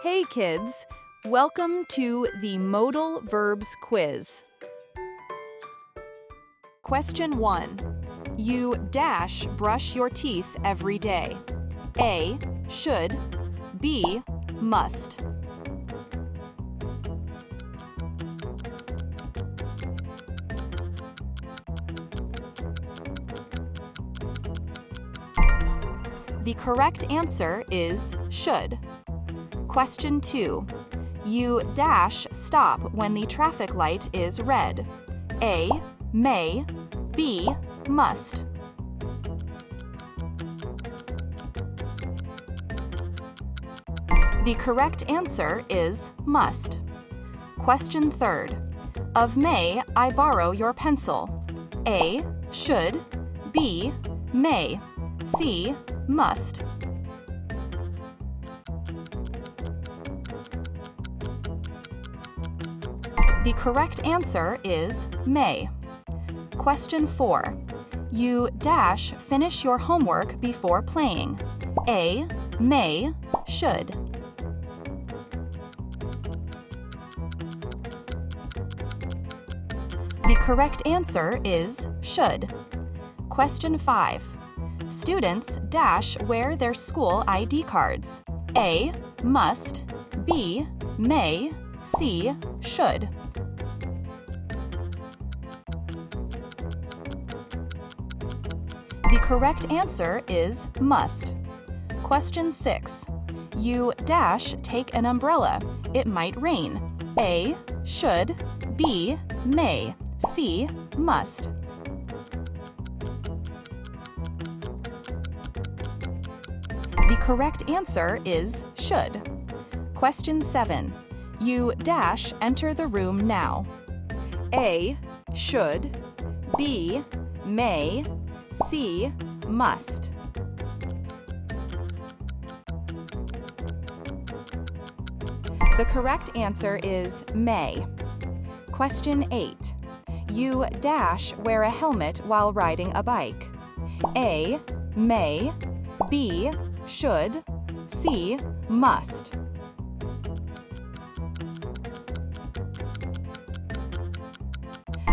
Hey kids, welcome to the Modal Verbs quiz. Question 1. You dash brush your teeth every day. A. Should. B. Must. The correct answer is should. Question 2. You dash stop when the traffic light is red. A. May. B. Must. The correct answer is must. Question 3. Of May, I borrow your pencil. A. Should. B. May. C. Must. The correct answer is may. Question 4. You dash finish your homework before playing. A. May. Should. The correct answer is should. Question 5. Students dash wear their school ID cards. A. Must. B. May. C. Should. The correct answer is must. Question 6. You dash take an umbrella. It might rain. A. Should. B. May. C. Must. The correct answer is should. Question 7. You dash enter the room now. A. Should. B. May. C. Must. The correct answer is may. Question 8. You dash wear a helmet while riding a bike. A. May. B. Should. C. Must.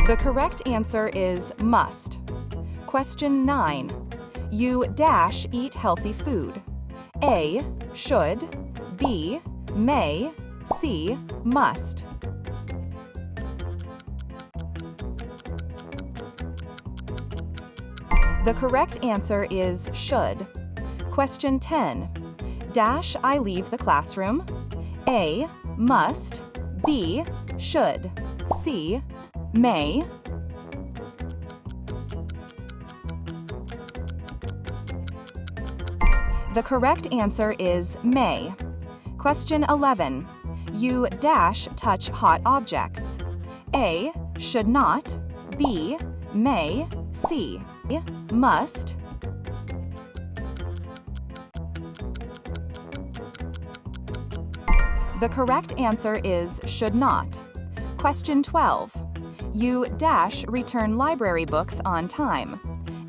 The correct answer is must. Question 9. You dash eat healthy food. A. Should. B. May. C. Must. The correct answer is should. Question 10. Dash I leave the classroom. A. Must. B. Should. C. May. The correct answer is may. Question 11. You dash touch hot objects. A. Should not. B. May. C. Must. The correct answer is should not. Question 12. You dash return library books on time.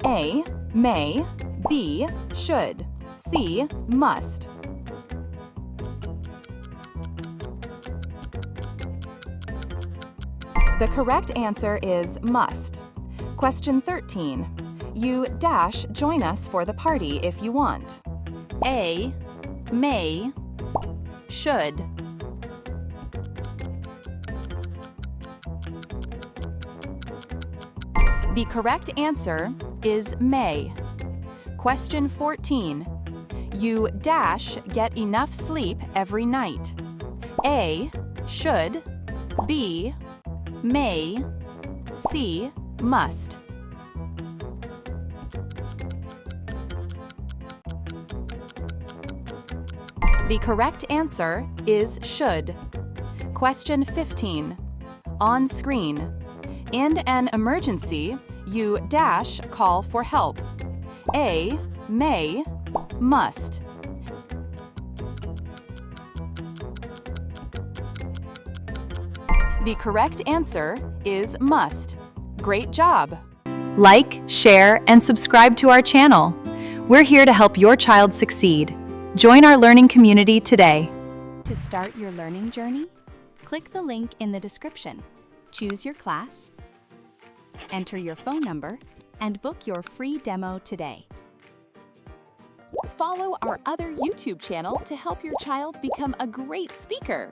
A. May. B. Should. C. Must. The correct answer is must. Question 13. You dash join us for the party if you want. A. May. Should. The correct answer is may. Question 14. You dash get enough sleep every night. A. Should. B. May. C. Must. The correct answer is should. Question 15. On screen. In an emergency, you dash call for help. A. May. Must. The correct answer is must. Great job! Like, share, and subscribe to our channel. We're here to help your child succeed. Join our learning community today. to start your learning journey? Click the link in the description. Choose your class, enter your phone number, and book your free demo today. Follow our other YouTube channel to help your child become a great speaker.